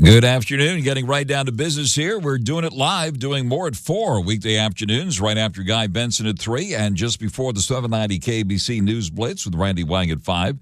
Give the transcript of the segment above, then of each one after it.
Good afternoon. Getting right down to business here. We're doing it live, doing more at 4 weekday afternoons, right after Guy Benson at 3, and just before the 790 KBC News Blitz with Randy Wang at 5.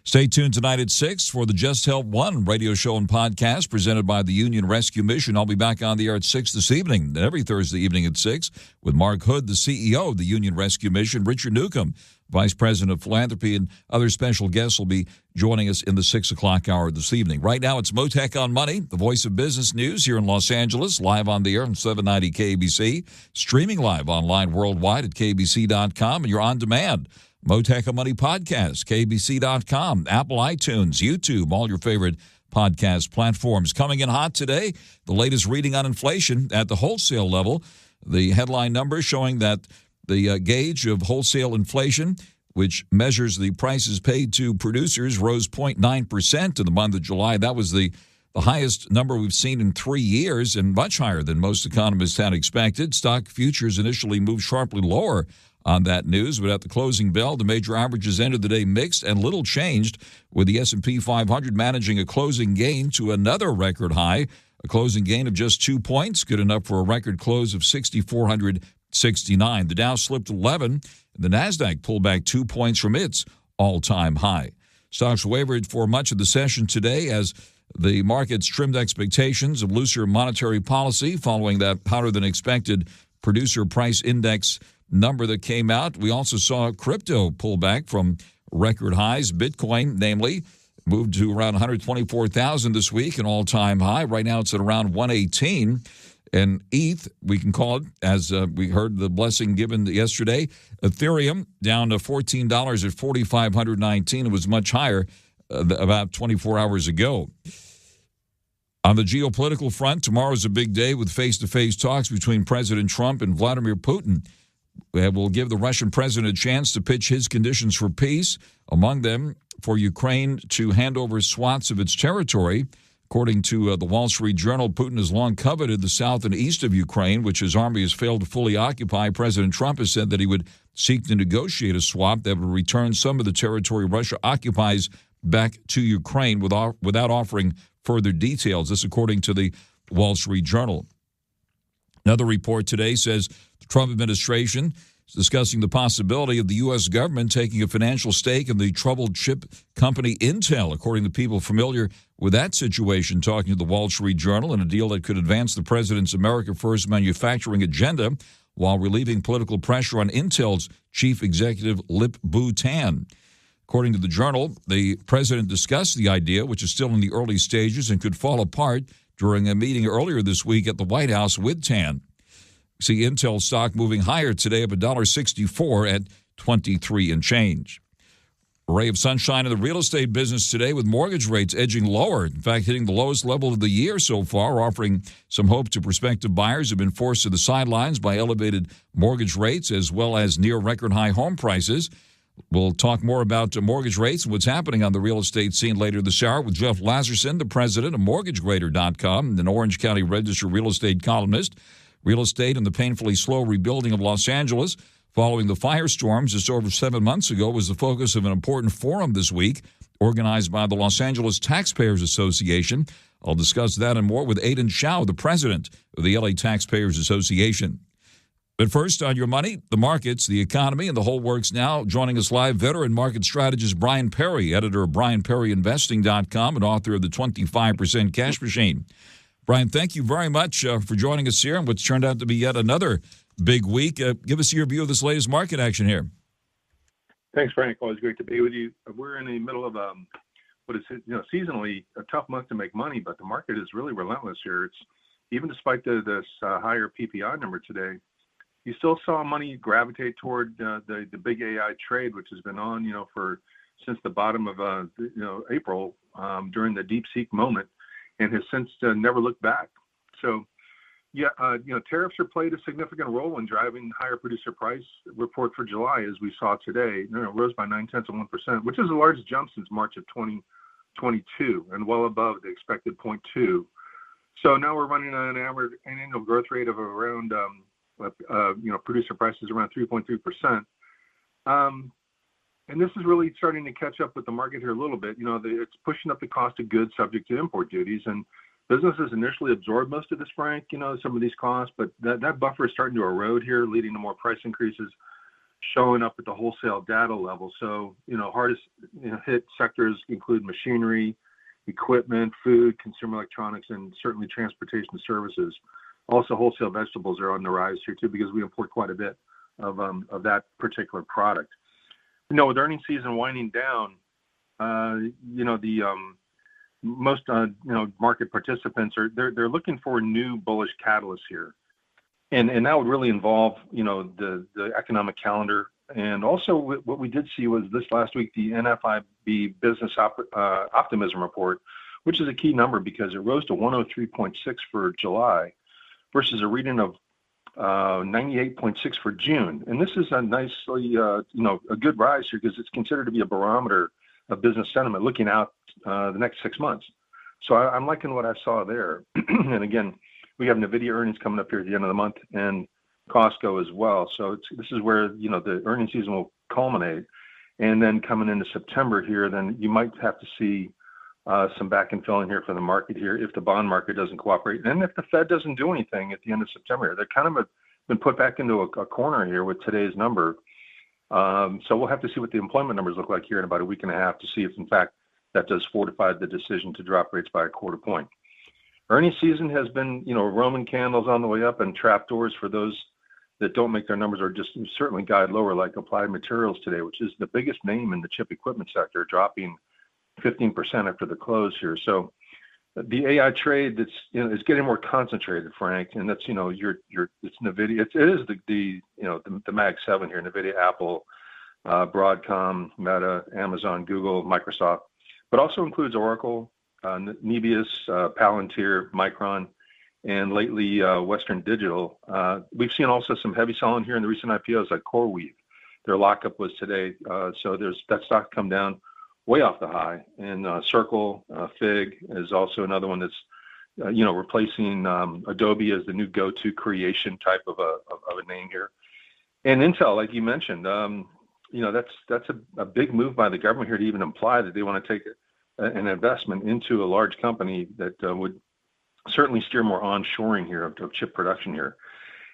Stay tuned tonight at 6 for the Just Help One radio show and podcast presented by the Union Rescue Mission. I'll be back on the air at 6 this evening, and every Thursday evening at 6, with Mark Hood, the CEO of the Union Rescue Mission, Richard Newcomb, Vice President of Philanthropy, and other special guests will be joining us in the 6 o'clock hour this evening. Right now, it's Mottek On Money, the voice of business news here in Los Angeles, live on the air on 790 KBC, streaming live online worldwide at kbc.com, and you're on demand. Mottek On Money podcast, kbc.com, Apple iTunes, YouTube, all your favorite podcast platforms. Coming in hot today, the latest reading on inflation at the wholesale level. The headline numbers showing that the gauge of wholesale inflation, which measures the prices paid to producers, rose 0.9% in the month of July. That was the highest number we've seen in 3 years and much higher than most economists had expected. Stock futures initially moved sharply lower on that news, but at the closing bell, the major averages ended the day mixed and little changed, with the S&P 500 managing a closing gain to another record high, a closing gain of just 2 points, good enough for a record close of 6,469. The Dow slipped 11, and the Nasdaq pulled back 2 points from its all-time high. Stocks wavered for much of the session today as the markets trimmed expectations of looser monetary policy following that hotter-than-expected producer price index number that came out. We also saw crypto pull back from record highs. Bitcoin, namely, moved to around 124,000 this week, an all-time high. Right now it's at around 118. And ETH, we can call it, as we heard the blessing given yesterday. Ethereum down to $14 at 4,519. It was much higher about 24 hours ago. On the geopolitical front, tomorrow's a big day with face-to-face talks between President Trump and Vladimir Putin. Will give the Russian president a chance to pitch his conditions for peace, among them for Ukraine to hand over swaths of its territory. According to the Wall Street Journal, Putin has long coveted the south and east of Ukraine, which his army has failed to fully occupy. President Trump has said that he would seek to negotiate a swap that would return some of the territory Russia occupies back to Ukraine without offering further details. This according to the Wall Street Journal. Another report today says the Trump administration is discussing the possibility of the U.S. government taking a financial stake in the troubled chip company Intel, according to people familiar with that situation, talking to the Wall Street Journal, in a deal that could advance the president's America First manufacturing agenda while relieving political pressure on Intel's chief executive Lip-Bu Tan. According to the Journal, the president discussed the idea, which is still in the early stages and could fall apart, during a meeting earlier this week at the White House with Tan. See Intel stock moving higher today of $1.64 at 23 and change. A ray of sunshine in the real estate business today with mortgage rates edging lower. In fact, hitting the lowest level of the year so far, offering some hope to prospective buyers who have been forced to the sidelines by elevated mortgage rates as well as near record high home prices. We'll talk more about mortgage rates and what's happening on the real estate scene later this hour with Jeff LAZERSON, the president of MortgageGrader.com, and an Orange County Register real estate columnist. Real estate and the painfully slow rebuilding of Los Angeles following the firestorms just over 7 months ago was the focus of an important forum this week organized by the Los Angeles Taxpayers Association. I'll discuss that and more with CHAO, the president of the LA Taxpayers Association. But first, on your money, the markets, the economy, and the whole works now. Joining us live, veteran market strategist Bryan Perry, editor of BryanPerryInvesting.com and author of the 25% Cash Machine. Bryan, thank you very much for joining us here on what's turned out to be yet another big week. Give us your view of this latest market action here. Thanks, Frank. Always great to be with you. We're in the middle of what is seasonally a tough month to make money, but the market is really relentless here. It's even despite this higher PPI number today. You still saw money gravitate toward the big AI trade, which has been on, since the bottom of April during the DeepSeek moment, and has since never looked back. So, tariffs are played a significant role in driving higher producer price. Report for July, as we saw today, rose by 0.9%, which is the largest jump since March of 2022, and well above the expected 0.2. So now we're running on an annual growth rate of around producer prices around 3.3%. And this is really starting to catch up with the market here a little bit. It's pushing up the cost of goods subject to import duties. And businesses initially absorbed most of this, Frank, some of these costs, but that buffer is starting to erode here, leading to more price increases showing up at the wholesale data level. So, hardest hit sectors include machinery, equipment, food, consumer electronics, and certainly transportation services. Also, wholesale vegetables are on the rise here too, because we import quite a bit of that particular product. With earnings season winding down, the most market participants they're looking for new bullish catalysts here, and that would really involve the economic calendar. And also what we did see was this last week, the NFIB business optimism report, which is a key number because it rose to 103.6 for July versus a reading of 98.6 for June. And this is a nicely, a good rise here because it's considered to be a barometer of business sentiment looking out the next 6 months. So I'm liking what I saw there. And again, we have NVIDIA earnings coming up here at the end of the month and Costco as well. So this is where, the earnings season will culminate. And then coming into September here, then you might have to see some back and filling here for the market here if the bond market doesn't cooperate. And if the Fed doesn't do anything at the end of September, they're kind of been put back into a corner here with today's number. So we'll have to see what the employment numbers look like here in about a week and a half to see if, in fact, that does fortify the decision to drop rates by a quarter point. Earnings season has been, Roman candles on the way up and trapdoors for those that don't make their numbers or just certainly guide lower, like Applied Materials today, which is the biggest name in the chip equipment sector, dropping 15% after the close here. So the AI trade that's is getting more concentrated, Frank, and that's it's NVIDIA. It is the Mag 7 here, NVIDIA, Apple, Broadcom, Meta, Amazon, Google, Microsoft, but also includes Oracle, Nebius, Palantir, Micron, and lately Western Digital. We've seen also some heavy selling here in the recent IPOs like CoreWeave. Their lockup was today, so there's that stock come down way off the high. And Circle, Fig is also another one that's replacing Adobe as the new go-to creation type of a name here. And Intel, like you mentioned, that's a big move by the government here to even imply that they want to take an investment into a large company that would certainly steer more onshoring here of chip production here.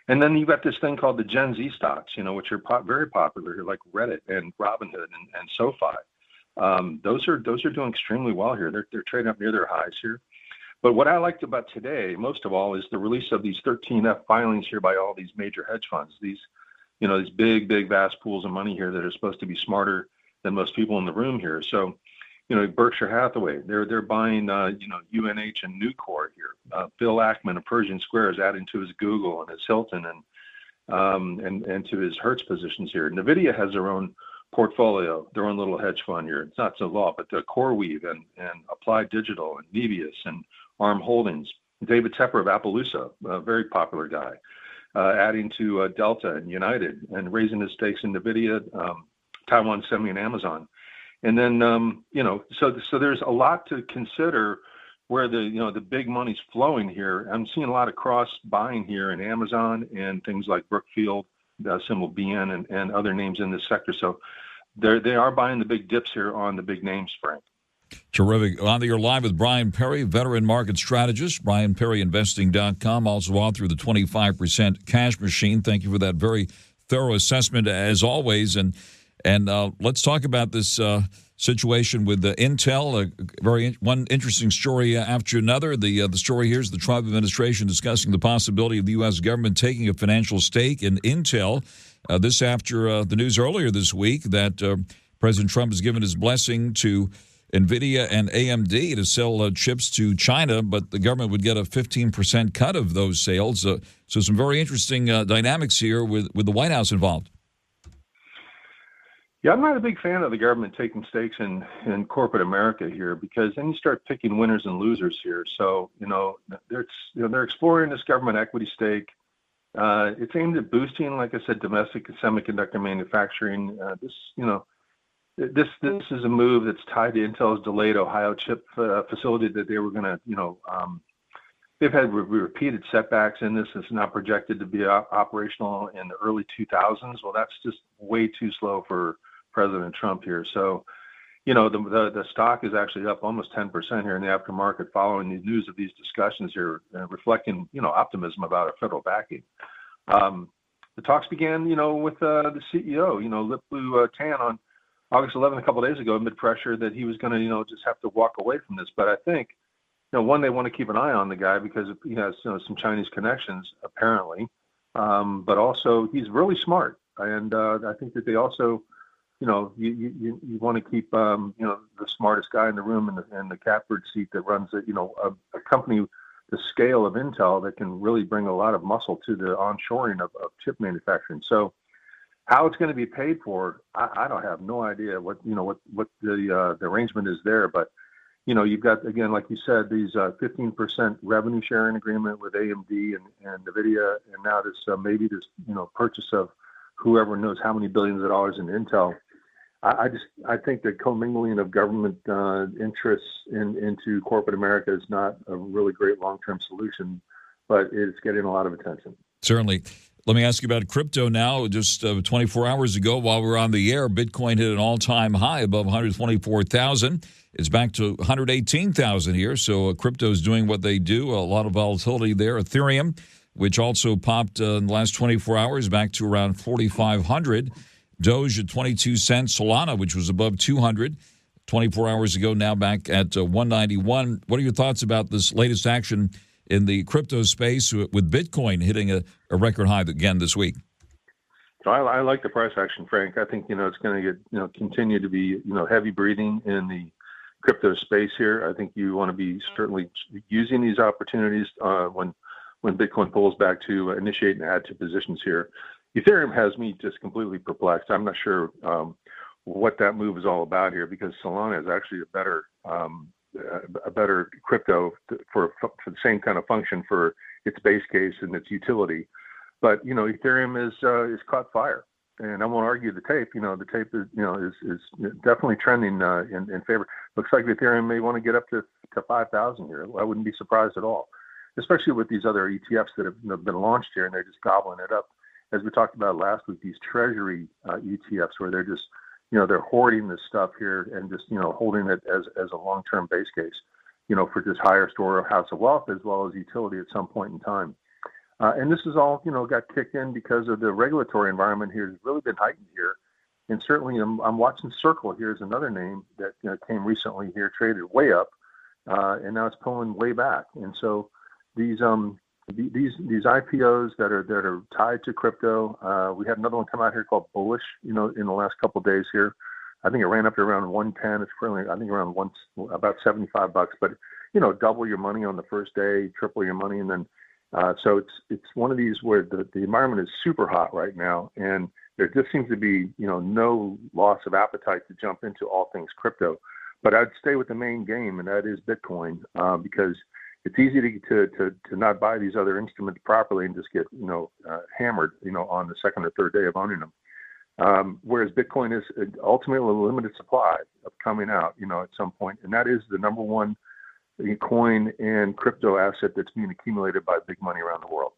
And then you've got this thing called the Gen Z stocks, which are very popular here, like Reddit and Robinhood and SoFi. Those are doing extremely well here. They're trading up near their highs here. But what I liked about today, most of all, is the release of these 13F filings here by all these major hedge funds. These big, vast pools of money here that are supposed to be smarter than most people in the room here. So, Berkshire Hathaway, they're buying, UNH and Nucor here. Bill Ackman of Pershing Square is adding to his Google and his Hilton and to his Hertz positions here. NVIDIA has their own portfolio, their own little hedge fund here. It's not so law, but the CoreWeave and Applied Digital and Nebius and ARM Holdings. David Tepper of Appaloosa, a very popular guy, adding to Delta and United and raising his stakes in NVIDIA, Taiwan Semi and Amazon. And then, so there's a lot to consider where the big money's flowing here. I'm seeing a lot of cross buying here in Amazon and things like Brookfield, symbol BN, and other names in this sector. So they are buying the big dips here on the big names, Frank. Terrific. You're live with Bryan Perry, veteran market strategist, BryanPerryInvesting.com, also author of the 25% Cash Machine. Thank you for that very thorough assessment, as always. And let's talk about this situation with Intel. One interesting story after another. The story here is the Trump administration discussing the possibility of the U.S. government taking a financial stake in Intel. This after the news earlier this week that President Trump has given his blessing to NVIDIA and AMD to sell chips to China, but the government would get a 15% cut of those sales. So some very interesting dynamics here with the White House involved. Yeah, I'm not a big fan of the government taking stakes in corporate America here, because then you start picking winners and losers here. So, they're exploring this government equity stake. It's aimed at boosting, like I said, domestic semiconductor manufacturing. This is a move that's tied to Intel's delayed Ohio chip facility that they were going to, they've had repeated setbacks in this. It's not projected to be operational in the early 2000s. Well, that's just way too slow for President Trump here. So, the stock is actually up almost 10% here in the aftermarket following the news of these discussions here, reflecting, optimism about a federal backing. The talks began, with the CEO, Lip-Bu Tan on August 11th, a couple of days ago, amid pressure that he was going to, just have to walk away from this. But I think, one, they want to keep an eye on the guy because he has some Chinese connections, apparently. But also, he's really smart. And I think that they also, you want to keep, the smartest guy in the room in the catbird seat that runs, a company the scale of Intel that can really bring a lot of muscle to the onshoring of chip manufacturing. So how it's going to be paid for, I don't have no idea what the arrangement is there. But, you've got, again, like you said, these 15% revenue sharing agreement with AMD and NVIDIA, and now this maybe this, purchase of whoever knows how many billions of dollars in Intel. I think that commingling of government interests into corporate America is not a really great long-term solution, but it's getting a lot of attention. Certainly. Let me ask you about crypto now. Just 24 hours ago, while we were on the air, Bitcoin hit an all-time high above 124,000. It's back to 118,000 here. So crypto is doing what they do. A lot of volatility there. Ethereum, which also popped in the last 24 hours, back to around 4,500. Doge at 22 cents. Solana, which was above 200 24 hours ago, now back at 191. What are your thoughts about this latest action in the crypto space with Bitcoin hitting a record high again this week? I like the price action, Frank. I think, it's going to get, continue to be, heavy breathing in the crypto space here. I think you want to be certainly using these opportunities when Bitcoin pulls back to initiate and add to positions here. Ethereum has me just completely perplexed. I'm not sure what that move is all about here because Solana is actually a better crypto for the same kind of function for its base case and its utility. But Ethereum is caught fire, and I won't argue the tape. The tape is definitely trending in favor. Looks like Ethereum may want to get up to 5,000 here. I wouldn't be surprised at all, especially with these other ETFs that have been launched here and they're just gobbling it up. As we talked about last week, these treasury ETFs where they're just, they're hoarding this stuff here and just, holding it as a long-term base case, for just higher storehouse of wealth as well as utility at some point in time. And this is all, got kicked in because of the regulatory environment here has really been heightened here. And certainly I'm watching Circle. Here's another name that came recently here, traded way up, and now it's pulling way back. And so these IPOs that are tied to crypto, we had another one come out here called Bullish, in the last couple of days here. I think it ran up to around 110. It's currently, I think, around about $75. But double your money on the first day, triple your money, and then so it's one of these where the environment is super hot right now, and there just seems to be no loss of appetite to jump into all things crypto. But I'd stay with the main game, and that is Bitcoin, because it's easy to not buy these other instruments properly and just get hammered on the second or third day of owning them. Whereas Bitcoin is ultimately a limited supply of coming out at some point, and that is the number one coin and crypto asset that's being accumulated by big money around the world.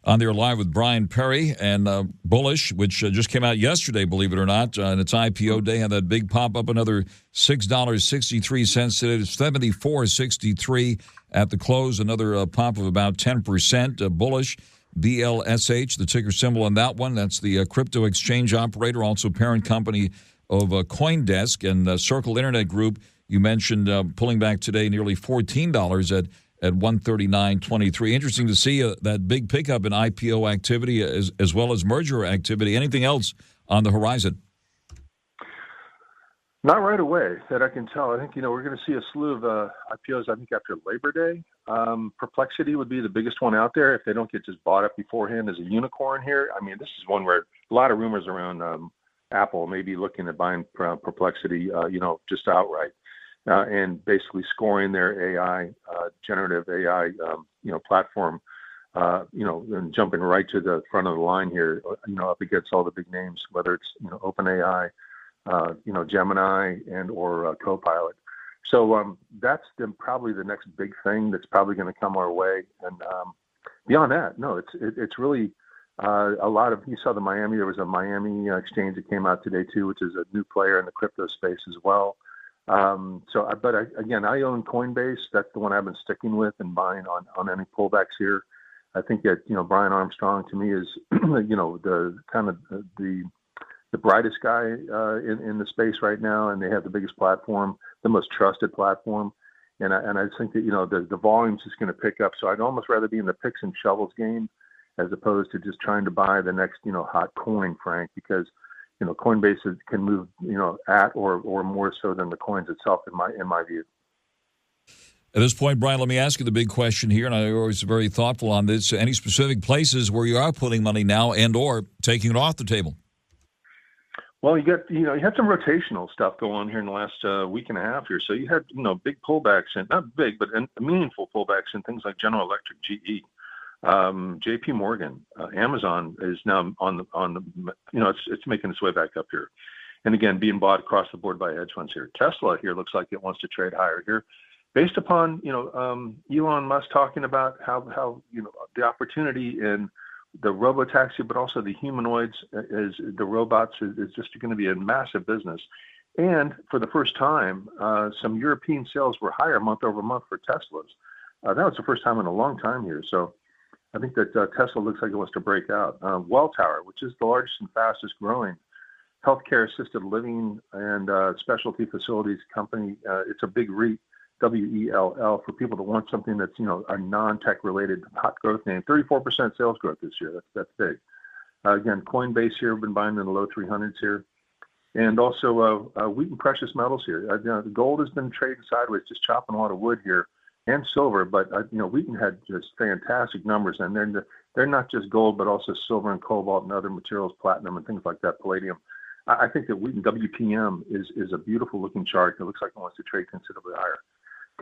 On there live with Brian Perry and Bullish, which just came out yesterday, believe it or not, and its IPO day had that big pop up, another $6.63 today. It's $74.63 at the close, another pop of about 10%. Bullish, BLSH, the ticker symbol on that one. That's the crypto exchange operator, also parent company of CoinDesk, and Circle Internet Group. You mentioned pulling back today nearly $14 at 139.23. Interesting to see that big pickup in IPO activity as well as merger activity. Anything else on the horizon? Not right away that I can tell. I think, we're going to see a slew of IPOs, I think, after Labor Day. Perplexity would be the biggest one out there if they don't get just bought up beforehand as a unicorn here. I mean, this is one where a lot of rumors around Apple maybe looking at buying Perplexity, just outright. And basically scoring their AI, generative AI, platform, and jumping right to the front of the line here, up against all the big names, whether it's, OpenAI, Gemini and or Copilot. So that's probably the next big thing that's probably going to come our way. And beyond that, no, it's really a lot of, you saw there was a Miami exchange that came out today too, which is a new player in the crypto space as well. Again, I own Coinbase. That's the one I've been sticking with and buying on any pullbacks here. I think that, Brian Armstrong to me is, the kind of the brightest guy in the space right now, and they have the biggest platform, the most trusted platform. And I think that, the volume's just going to pick up. So I'd almost rather be in the picks and shovels game as opposed to just trying to buy the next, hot coin, Frank, because, Coinbase can move, at or more so than the coins itself in my view. At this point, Brian, let me ask you the big question here, and I'm always very thoughtful on this. Any specific places where you are putting money now and or taking it off the table? Well, you had some rotational stuff go on here in the last week and a half here. So you had, big pullbacks, and not big, but meaningful pullbacks in things like General Electric, GE, J.P. Morgan, Amazon is now on the it's making its way back up here, and again being bought across the board by hedge funds here. Tesla here looks like it wants to trade higher here, based upon Elon Musk talking about how the opportunity in the robotaxi, but also the humanoids, is the robots is just going to be a massive business. And for the first time, some European sales were higher month over month for Teslas. That was the first time in a long time here. So I think that Tesla looks like it wants to break out. Welltower, which is the largest and fastest growing healthcare assisted living and specialty facilities company. It's a big REIT, WELL, for people that want something that's, a non-tech related hot growth name. 34% sales growth this year. That's big. Again, Coinbase here, we've been buying in the low 300s here. And also wheat and precious metals here. The gold has been trading sideways, just chopping a lot of wood here, and silver. But, Wheaton had just fantastic numbers. And they're not just gold, but also silver and cobalt and other materials, platinum and things like that, palladium. I think that Wheaton WPM is a beautiful looking chart. It looks like it wants to trade considerably higher.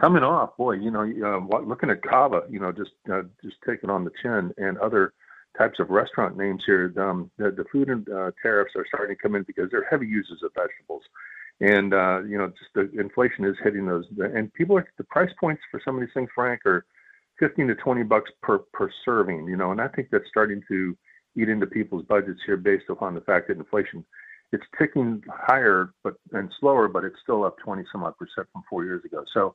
Coming off, boy, looking at Kava, just taking on the chin, and other types of restaurant names here. The food and tariffs are starting to come in because they're heavy users of vegetables, and just the inflation is hitting those. And the price points for some of these things, Frank, are $15 to $20 per serving. And I think that's starting to eat into people's budgets here, based upon the fact that inflation, it's ticking higher and slower, but it's still up 20 some odd percent from 4 years ago. So.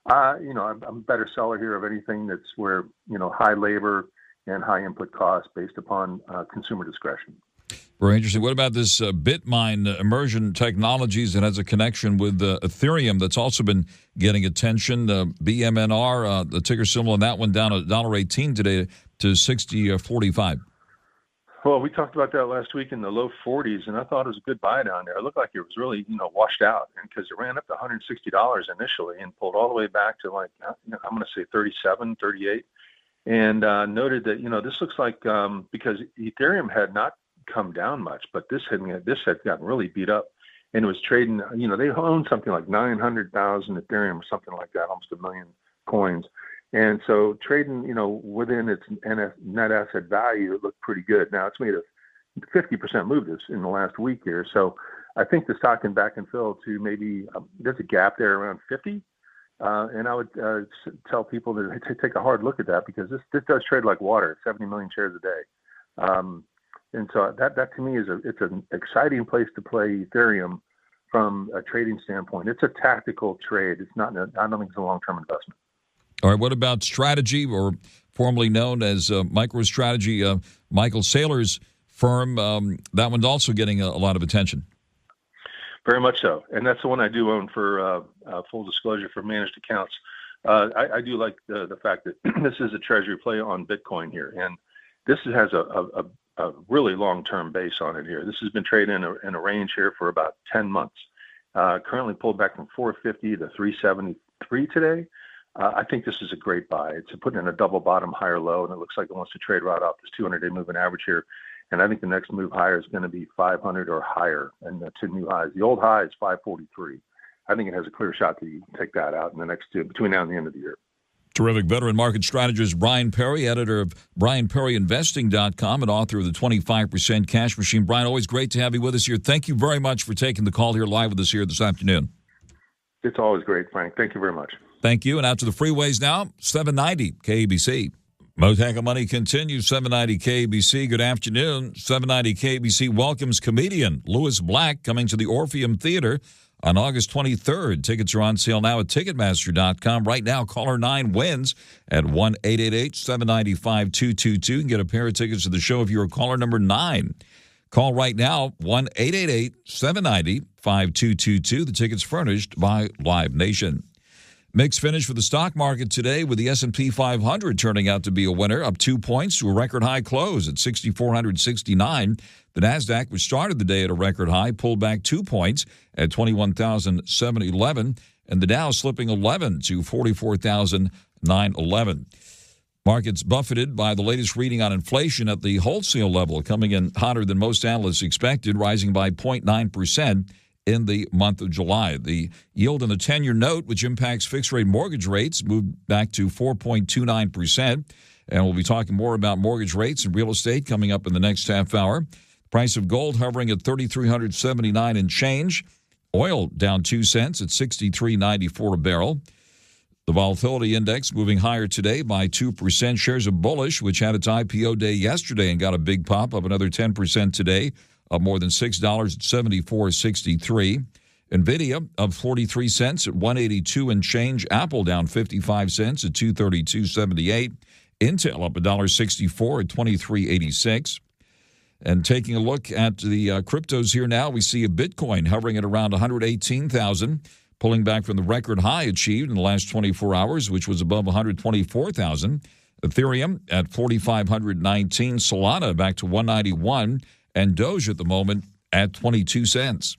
I'm a better seller here of anything that's where, high labor and high input costs based upon consumer discretion. Very interesting. What about this Bitmine Immersion Technologies that has a connection with Ethereum that's also been getting attention? BMNR, the ticker symbol on that one down $1.18 today to 60.45. Well, we talked about that last week in the low 40s, and I thought it was a good buy down there. It looked like it was really, washed out, and because it ran up to $160 initially and pulled all the way back to I'm going to say 37, 38, and noted that this looks like because Ethereum had not come down much, but this had gotten really beat up, and it was trading. They own something like 900,000 Ethereum or something like that, almost 1 million coins. And so trading, within its net asset value, it looked pretty good. Now it's made a 50% move in the last week here. So I think the stock can back and fill to maybe there's a gap there around 50. And I would tell people to take a hard look at that, because this does trade like water, 70 million shares a day. And so that to me it's an exciting place to play Ethereum from a trading standpoint. It's a tactical trade. It's not. I don't think it's a long-term investment. All right, what about Strategy, or formerly known as MicroStrategy, Michael Saylor's firm? That one's also getting a lot of attention. Very much so, and that's the one I do own for full disclosure for managed accounts. I do like the fact that this is a treasury play on Bitcoin here, and this has a really long-term base on it here. This has been trading in a range here for about 10 months. Currently pulled back from 450 to 373 today. I think this is a great buy. It's putting in a double bottom higher low, and it looks like it wants to trade right off this 200-day moving average here. And I think the next move higher is going to be 500 or higher, and to new highs. The old high is 543. I think it has a clear shot to take that out in the next between now and the end of the year. Terrific. Veteran market strategist Brian Perry, editor of BrianPerryInvesting.com and author of the 25% Cash Machine. Brian, always great to have you with us here. Thank you very much for taking the call here live with us here this afternoon. It's always great, Frank. Thank you very much. Thank you. And out to the freeways now, 790 KABC. Mottek On Money continues, 790 KABC. Good afternoon. 790 KABC welcomes comedian Louis Black coming to the Orpheum Theater on August 23rd. Tickets are on sale now at Ticketmaster.com. Right now, caller 9 wins at 1-888-795-2222. You can get a pair of tickets to the show if you're caller number 9. Call right now, 1-888-790-5222. The tickets furnished by Live Nation. Mixed finish for the stock market today, with the S&P 500 turning out to be a winner, up 2 points to a record high close at 6,469. The NASDAQ, which started the day at a record high, pulled back 2 points at 21,711, and the Dow slipping 11 to 44,911. Markets buffeted by the latest reading on inflation at the wholesale level, coming in hotter than most analysts expected, rising by 0.9% in the month of July. The yield on the 10-year note, which impacts fixed-rate mortgage rates, moved back to 4.29%. And we'll be talking more about mortgage rates and real estate coming up in the next half hour. Price of gold hovering at $3,379 and change. Oil down 2 cents at $63.94 a barrel. The volatility index moving higher today by 2%. Shares of Bullish, which had its IPO day yesterday and got a big pop, up another 10% today, up more than $6 at $74.63. NVIDIA up 43 cents at $182 and change. Apple down 55 cents at $232.78. Intel up $1.64 at $23.86. And taking a look at the cryptos here now, we see a Bitcoin hovering at around 118,000. Pulling back from the record high achieved in the last 24 hours, which was above 124,000. Ethereum at 4,519. Solana back to 191. And Doge at the moment at 22 cents.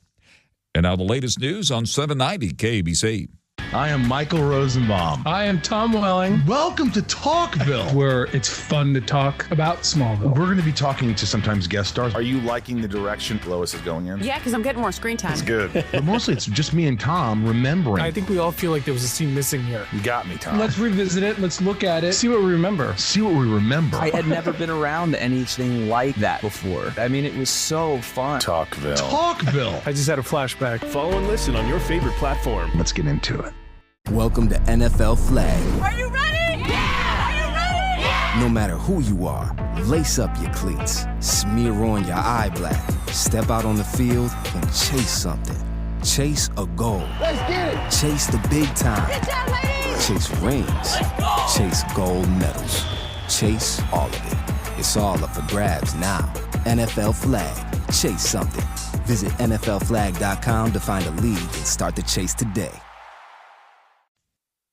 And now the latest news on 790 KBC. I am Michael Rosenbaum. I am Tom Welling. Welcome to Talkville, where it's fun to talk about Smallville. We're going to be talking to sometimes guest stars. Are you liking the direction Lois is going in? Yeah, because I'm getting more screen time. It's good. But mostly it's just me and Tom remembering. I think we all feel like there was a scene missing here. You got me, Tom. Let's revisit it. Let's look at it. See what we remember. See what we remember. I had never been around anything like that before. I mean, it was so fun. Talkville. Talkville. I just had a flashback. Follow and listen on your favorite platform. Let's get into it. Welcome to NFL Flag. Are you ready? Yeah! Are you ready? Yeah! No matter who you are, lace up your cleats, smear on your eye black, step out on the field and chase something. Chase a goal. Let's get it! Chase the big time. Get that, ladies! Chase rings. Chase gold medals. Chase all of it. It's all up for grabs now. NFL Flag. Chase something. Visit NFLflag.com to find a league and start the chase today.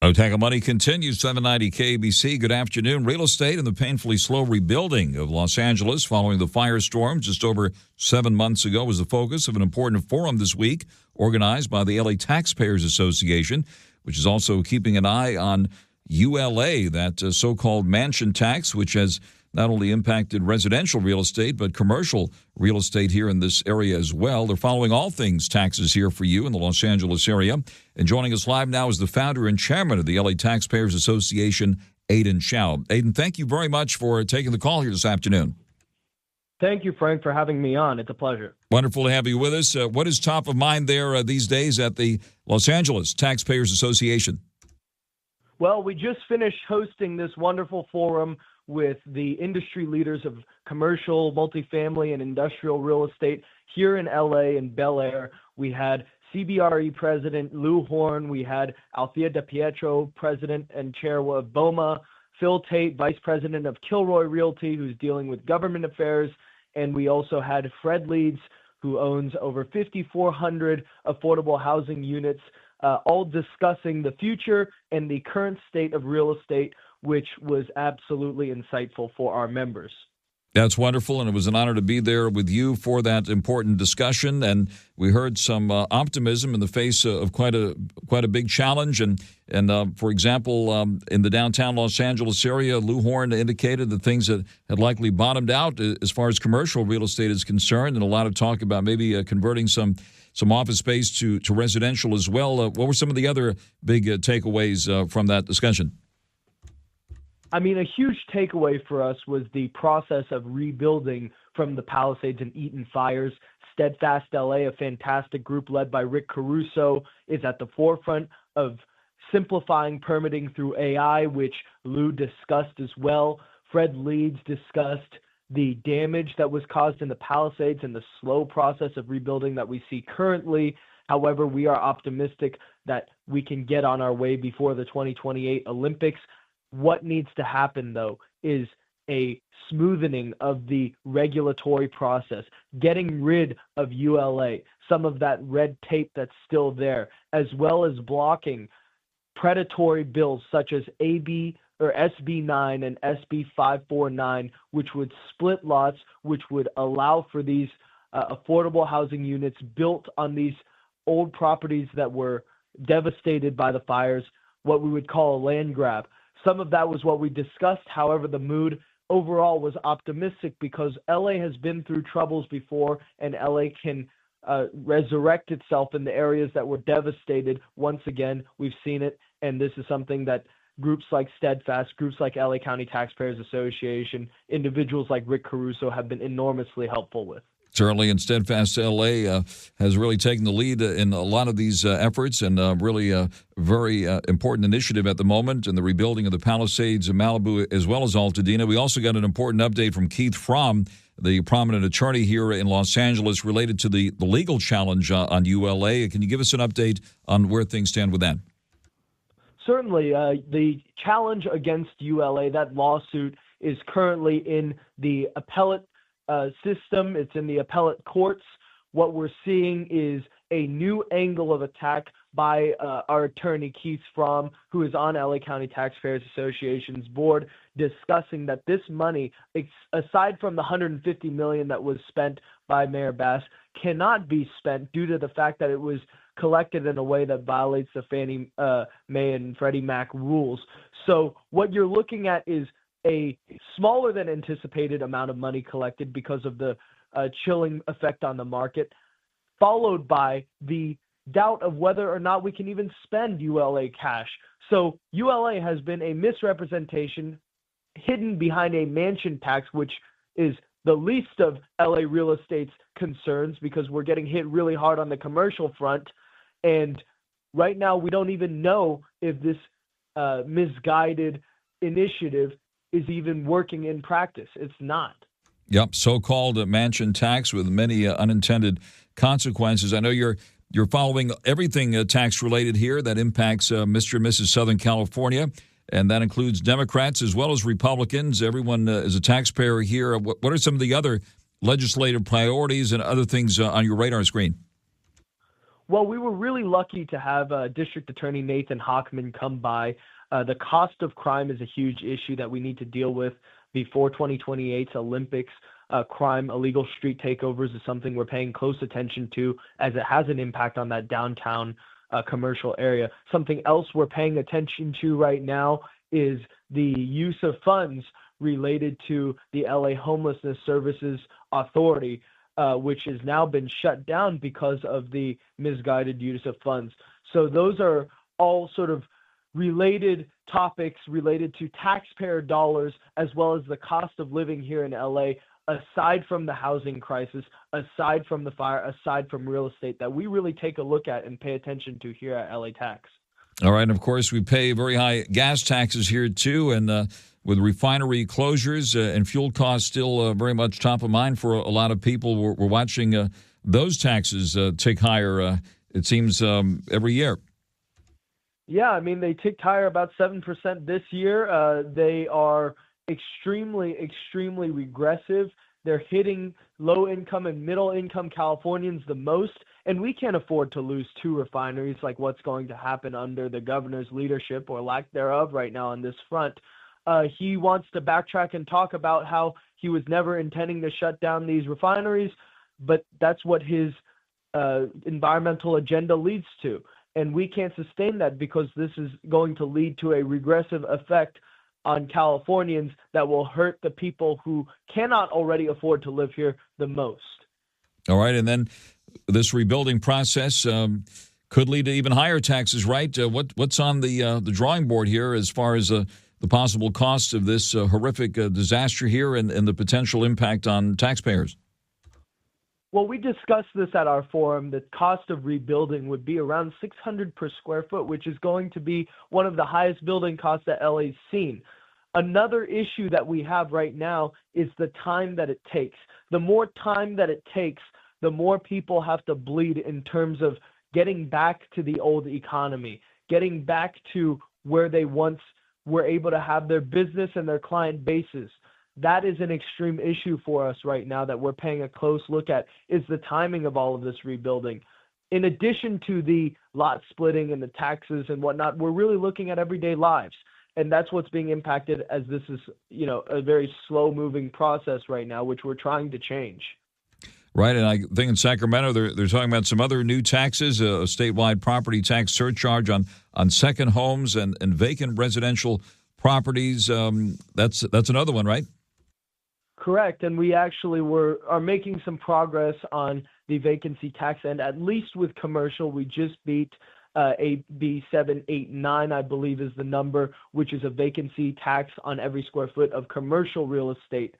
Mottek On Money continues, 790 KBC. Good afternoon. Real estate and the painfully slow rebuilding of Los Angeles following the firestorm just over 7 months ago was the focus of an important forum this week organized by the LA Taxpayers Association, which is also keeping an eye on ULA, that so-called mansion tax, which has not only impacted residential real estate, but commercial real estate here in this area as well. They're following all things taxes here for you in the Los Angeles area. And joining us live now is the founder and chairman of the LA Taxpayers Association, AIDAN CHAO. AIDAN, thank you very much for taking the call here this afternoon. Thank you, Frank, for having me on. It's a pleasure. Wonderful to have you with us. What is top of mind there these days at the Los Angeles Taxpayers Association? Well, we just finished hosting this wonderful forum with the industry leaders of commercial, multifamily, and industrial real estate here in LA and Bel Air. We had CBRE President Lou Horn. We had Althea DiPietro, President and Chair of BOMA, Phil Tate, Vice President of Kilroy Realty, who's dealing with government affairs. And we also had Fred Leeds, who owns over 5,400 affordable housing units, all discussing the future and the current state of real estate, which was absolutely insightful for our members. That's wonderful, and it was an honor to be there with you for that important discussion. And we heard some optimism in the face of quite a big challenge. And for example, in the downtown Los Angeles area, Lou Horn indicated that things had likely bottomed out as far as commercial real estate is concerned, and a lot of talk about maybe converting some office space to residential as well. What were some of the other big takeaways from that discussion? I mean, a huge takeaway for us was the process of rebuilding from the Palisades and Eaton fires. Steadfast LA, a fantastic group led by Rick Caruso, is at the forefront of simplifying permitting through AI, which Lou discussed as well. Fred Leeds discussed the damage that was caused in the Palisades and the slow process of rebuilding that we see currently. However, we are optimistic that we can get on our way before the 2028 Olympics. What needs to happen, though, is a smoothening of the regulatory process, getting rid of ULA, some of that red tape that's still there, as well as blocking predatory bills such as SB 9 and SB 549, which would split lots, which would allow for these affordable housing units built on these old properties that were devastated by the fires, what we would call a land grab. Some of that was what we discussed. However, the mood overall was optimistic because LA has been through troubles before, and LA can resurrect itself in the areas that were devastated. Once again, we've seen it, and this is something that groups like Steadfast, groups like LA County Taxpayers Association, individuals like Rick Caruso have been enormously helpful with. Certainly, and Steadfast LA has really taken the lead in a lot of these efforts, and really a very important initiative at the moment in the rebuilding of the Palisades of Malibu as well as Altadena. We also got an important update from Keith Fromm, the prominent attorney here in Los Angeles, related to the legal challenge on ULA. Can you give us an update on where things stand with that? Certainly. The challenge against ULA, that lawsuit, is currently in the appellate system. It's in the appellate courts. What we're seeing is a new angle of attack by our attorney, Keith Fromm, who is on LA County Taxpayers Association's board, discussing that this money, aside from the $150 million that was spent by Mayor Bass, cannot be spent due to the fact that it was collected in a way that violates the Fannie Mae and Freddie Mac rules. So what you're looking at is a smaller than anticipated amount of money collected because of the chilling effect on the market, followed by the doubt of whether or not we can even spend ULA cash. So ULA has been a misrepresentation hidden behind a mansion tax, which is the least of LA real estate's concerns because we're getting hit really hard on the commercial front. And right now we don't even know if this misguided initiative is even working in practice. It's not. Yep, so-called mansion tax with many unintended consequences. I know you're following everything tax-related here that impacts Mr. and Mrs. Southern California, and that includes Democrats as well as Republicans. Everyone is a taxpayer here. What are some of the other legislative priorities and other things on your radar screen? Well, we were really lucky to have District Attorney Nathan Hochman come by. The cost of crime is a huge issue that we need to deal with before 2028's Olympics. Crime, illegal street takeovers is something we're paying close attention to as it has an impact on that downtown commercial area. Something else we're paying attention to right now is the use of funds related to the LA Homelessness Services Authority, which has now been shut down because of the misguided use of funds. So those are all sort of related topics related to taxpayer dollars as well as the cost of living here in LA, aside from the housing crisis, aside from the fire, aside from real estate, that we really take a look at and pay attention to here at LA Tax. All right, and of course we pay very high gas taxes here too, and with refinery closures and fuel costs still very much top of mind for a lot of people, we're watching those taxes tick higher, it seems, every year. Yeah, I mean, they ticked higher about 7% this year. They are extremely regressive. They're hitting low-income and middle-income Californians the most, and we can't afford to lose two refineries like what's going to happen under the governor's leadership or lack thereof right now on this front. He wants to backtrack and talk about how he was never intending to shut down these refineries, but that's what his environmental agenda leads to. And we can't sustain that because this is going to lead to a regressive effect on Californians that will hurt the people who cannot already afford to live here the most. All right, and then this rebuilding process could lead to even higher taxes, right? What's on the drawing board here as far as the possible costs of this horrific disaster here and the potential impact on taxpayers? Well, we discussed this at our forum. The cost of rebuilding would be around $600 per square foot, which is going to be one of the highest building costs that LA's seen. Another issue that we have right now is the time that it takes. The more time that it takes, the more people have to bleed in terms of getting back to the old economy, getting back to where they once were able to have their business and their client bases. That is an extreme issue for us right now that we're paying a close look at, is the timing of all of this rebuilding. In addition to the lot splitting and the taxes and whatnot, we're really looking at everyday lives. And that's what's being impacted, as this is, a very slow moving process right now, which we're trying to change. Right, and I think in Sacramento they're talking about some other new taxes, a statewide property tax surcharge on second homes and vacant residential properties. That's another one, right? Correct, and we actually are making some progress on the vacancy tax, and at least with commercial, we just beat AB 789, I believe is the number, which is a vacancy tax on every square foot of commercial real estate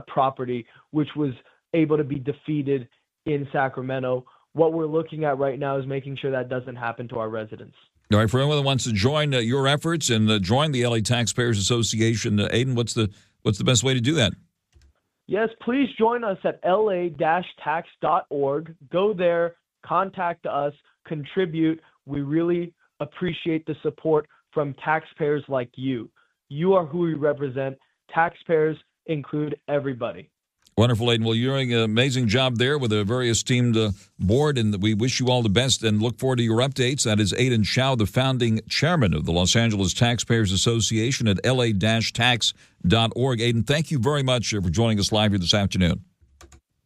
property, which was able to be defeated in Sacramento. What we're looking at right now is making sure that doesn't happen to our residents. All right, for anyone that wants to join your efforts and join the LA Taxpayers Association, Aidan, what's the best way to do that? Yes, please join us at la-tax.org. Go there, contact us, contribute. We really appreciate the support from taxpayers like you. You are who we represent. Taxpayers include everybody. Wonderful, Aidan. Well, you're doing an amazing job there with a very esteemed board, and we wish you all the best and look forward to your updates. That is AIDAN CHAO, the founding chairman of the Los Angeles Taxpayers Association at la-tax.org. Aidan, thank you very much for joining us live here this afternoon.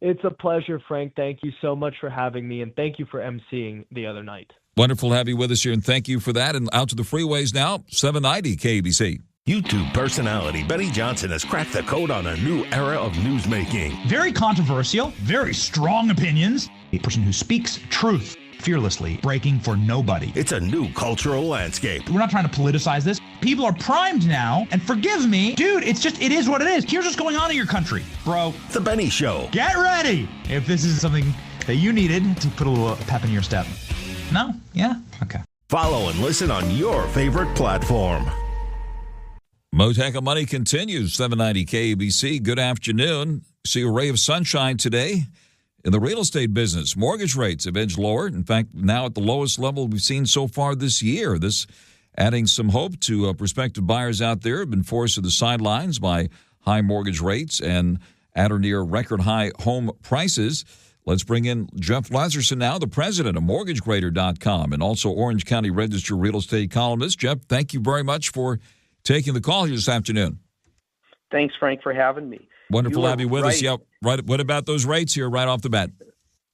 It's a pleasure, Frank. Thank you so much for having me, and thank you for emceeing the other night. Wonderful to have you with us here, and thank you for that. And out to the freeways now, 790 KABC. YouTube personality Benny Johnson has cracked the code on a new era of newsmaking. Very controversial, very strong opinions. A person who speaks truth fearlessly, breaking for nobody. It's a new cultural landscape. We're not trying to politicize this. People are primed now, and forgive me, dude, it is what it is. Here's what's going on in your country, bro. The Benny Show. Get ready if this is something that you needed to put a little pep in your step. No? Yeah? Okay. Follow and listen on your favorite platform. Mottek On Money continues, 790 KABC. Good afternoon. See a ray of sunshine today in the real estate business. Mortgage rates have edged lower. In fact, now at the lowest level we've seen so far this year. This adding some hope to prospective buyers out there who have been forced to the sidelines by high mortgage rates and at or near record high home prices. Let's bring in Jeff LAZERSON now, the president of MortgageGrader.com and also Orange County Register real estate columnist. Jeff, thank you very much for taking the call here this afternoon. Thanks, Frank, for having me. Wonderful to have you with us. Yeah, right. What about those rates here right off the bat?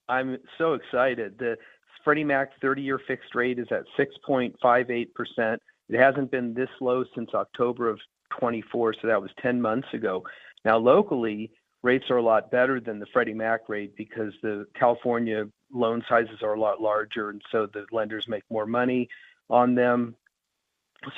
I'm so excited. The Freddie Mac 30-year fixed rate is at 6.58%. It hasn't been this low since October of 24, so that was 10 months ago. Now, locally, rates are a lot better than the Freddie Mac rate because the California loan sizes are a lot larger, and so the lenders make more money on them,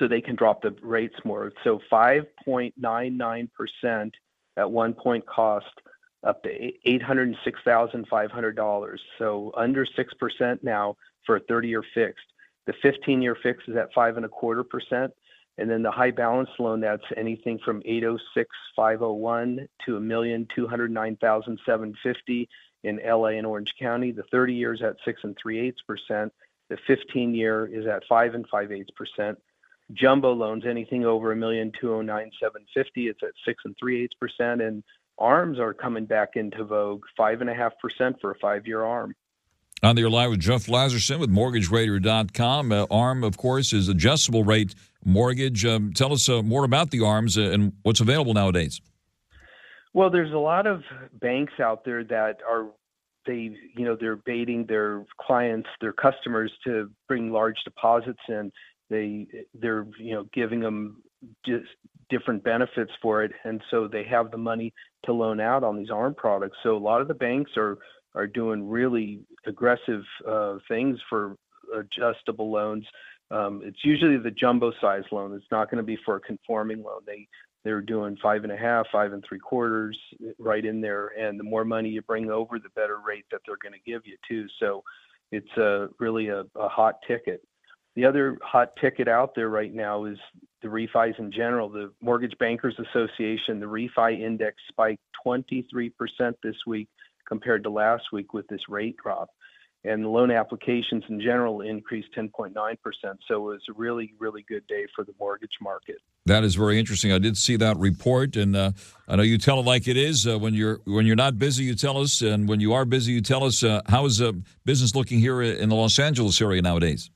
so they can drop the rates more. So 5.99% at one point cost up to $806,500. So under 6% now for a 30-year fixed. The 15-year fixed is at 5.25%. And then the high balance loan, that's anything from $806,501 to $1,209,750 in LA and Orange County. The 30 years at 6 3/8%. The 15-year is at 5 5/8%. Jumbo loans, anything over $1,209,750, it's at 6 3/8%, and ARMs are coming back into vogue, 5.5% for a 5-year ARM. On the live with Jeff LAZERSON with MortgageGrader.com. ARM, of course, is adjustable rate mortgage. Tell us more about the ARMs and what's available nowadays. Well, there's a lot of banks out there that they're baiting their clients, their customers to bring large deposits in. They're giving them just different benefits for it, and so they have the money to loan out on these ARM products. So a lot of the banks are doing really aggressive things for adjustable loans. It's usually the jumbo size loan. It's not going to be for a conforming loan. They're doing 5.5, 5 3/4 right in there, and the more money you bring over, the better rate that they're going to give you too. So it's really a hot ticket. The other hot ticket out there right now is the refis in general. The Mortgage Bankers Association, the refi index spiked 23% this week compared to last week with this rate drop. and loan applications in general increased 10.9%. So it was a really, really good day for the mortgage market. That is very interesting. I did see that report, and I know you tell it like it is. When you're not busy, you tell us, and when you are busy, you tell us. How is business looking here in the Los Angeles area nowadays?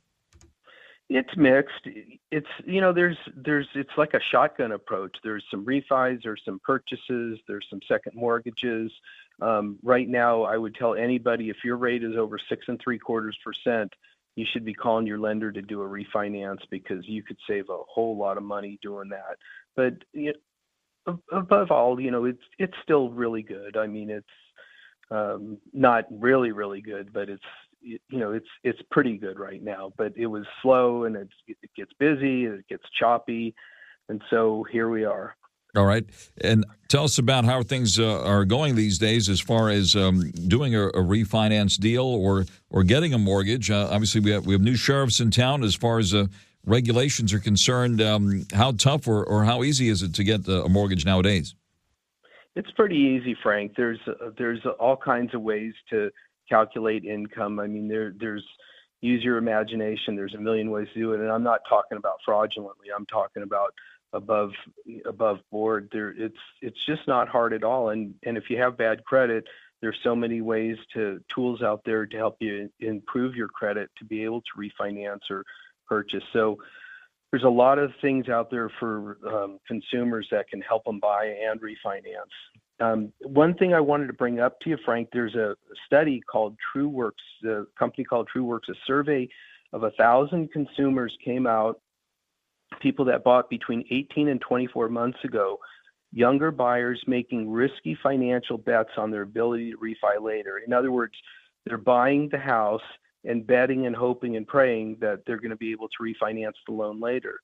It's mixed. It's it's like a shotgun approach. There's some refis, there's some purchases, there's some second mortgages. Right now, I would tell anybody, if your rate is over 6.75%, you should be calling your lender to do a refinance, because you could save a whole lot of money doing that. But above all, it's still really good. I mean, it's not really, really good, but it's pretty good right now. But it was slow, and it gets busy, it gets choppy, and so here we are. All right. And tell us about how things are going these days as far as doing a refinance deal or getting a mortgage. Obviously, we have new sheriffs in town. As far as regulations are concerned, how tough or how easy is it to get a mortgage nowadays? It's pretty easy, Frank. There's all kinds of ways to calculate income. I mean, there's use your imagination. There's a million ways to do it. And I'm not talking about fraudulently. I'm talking about above board. It's just not hard at all. And if you have bad credit, there's so many tools out there to help you improve your credit to be able to refinance or purchase. So there's a lot of things out there for consumers that can help them buy and refinance. One thing I wanted to bring up to you, Frank, there's a study called TrueWorks, a company called TrueWorks. A survey of 1,000 consumers came out, people that bought between 18 and 24 months ago, younger buyers making risky financial bets on their ability to refi later. In other words, they're buying the house and betting and hoping and praying that they're going to be able to refinance the loan later.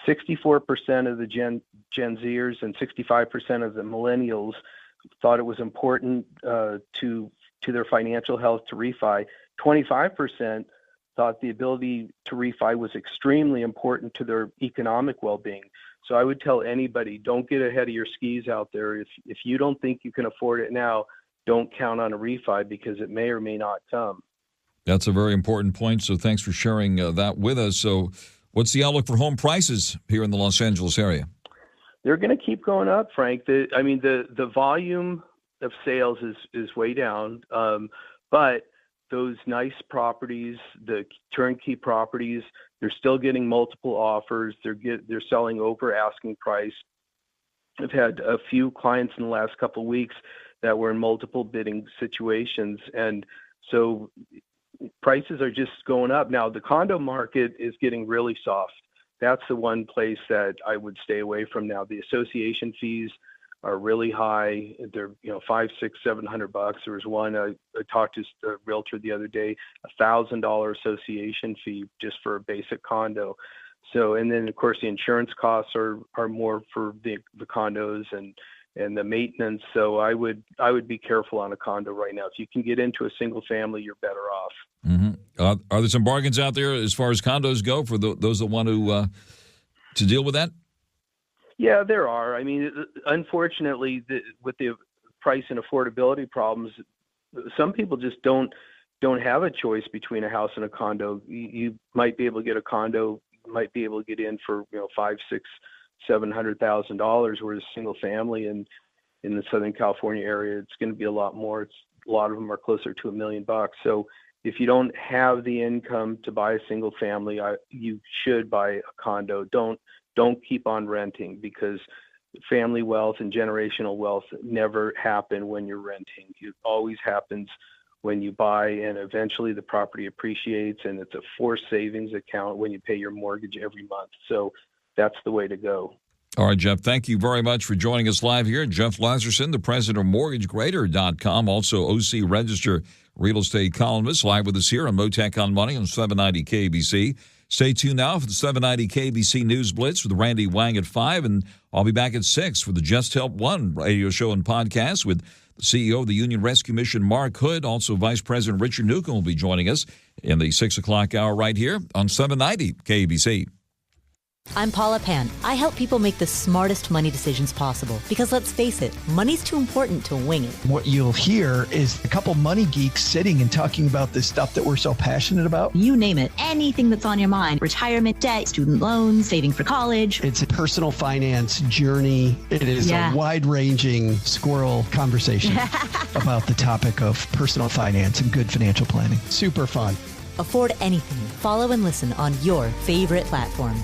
64% of the Gen Zers and 65% of the millennials thought it was important to their financial health to refi. 25% thought the ability to refi was extremely important to their economic well-being. So I would tell anybody, don't get ahead of your skis out there. If you don't think you can afford it now, don't count on a refi, because it may or may not come. That's a very important point, so thanks for sharing that with us. So what's the outlook for home prices here in the Los Angeles area? They're going to keep going up, Frank. The volume of sales is way down, but those nice properties, the turnkey properties, they're still getting multiple offers. They're selling over asking price. I've had a few clients in the last couple of weeks that were in multiple bidding situations, and so prices are just going up. Now, the condo market is getting really soft. That's the one place that I would stay away from now. The association fees are really high. They're $500, $600, $700. There was one I talked to a realtor the other day, $1,000 association fee just for a basic condo. So, and then of course the insurance costs are more for the condos and the maintenance. So I would be careful on a condo right now. If you can get into a single family, you're better off. Mm-hmm. Are there some bargains out there as far as condos go for those that want to deal with that? Yeah, there are. I mean, unfortunately, with the price and affordability problems, some people just don't have a choice between a house and a condo. You might be able to get a condo, might be able to get in for $500,000, $600,000, $700,000, whereas a single family in the Southern California area, it's going to be a lot more. A lot of them are closer to $1 million. So if you don't have the income to buy a single family, you should buy a condo. Don't keep on renting, because family wealth and generational wealth never happen when you're renting. It always happens when you buy, and eventually the property appreciates, and it's a forced savings account when you pay your mortgage every month. So that's the way to go. All right, Jeff, thank you very much for joining us live here. Jeff LAZERSON, the president of MortgageGrader.com, also OC Register real estate columnist, live with us here on Mottek On Money on 790 KBC. Stay tuned now for the 790 KBC News Blitz with Randy Wang at 5, and I'll be back at 6 for the Just Help One radio show and podcast with the CEO of the Union Rescue Mission, Mark Hood. Also, Vice President Richard Newcomb will be joining us in the 6 o'clock hour right here on 790 KBC. I'm Paula Pan. I help people make the smartest money decisions possible because let's face it, money's too important to wing it. What you'll hear is a couple money geeks sitting and talking about this stuff that we're so passionate about. You name it, anything that's on your mind, retirement, debt, student loans, saving for college. It's a personal finance journey. It is a wide-ranging squirrel conversation about the topic of personal finance and good financial planning. Super fun. Afford anything. Follow and listen on your favorite platform.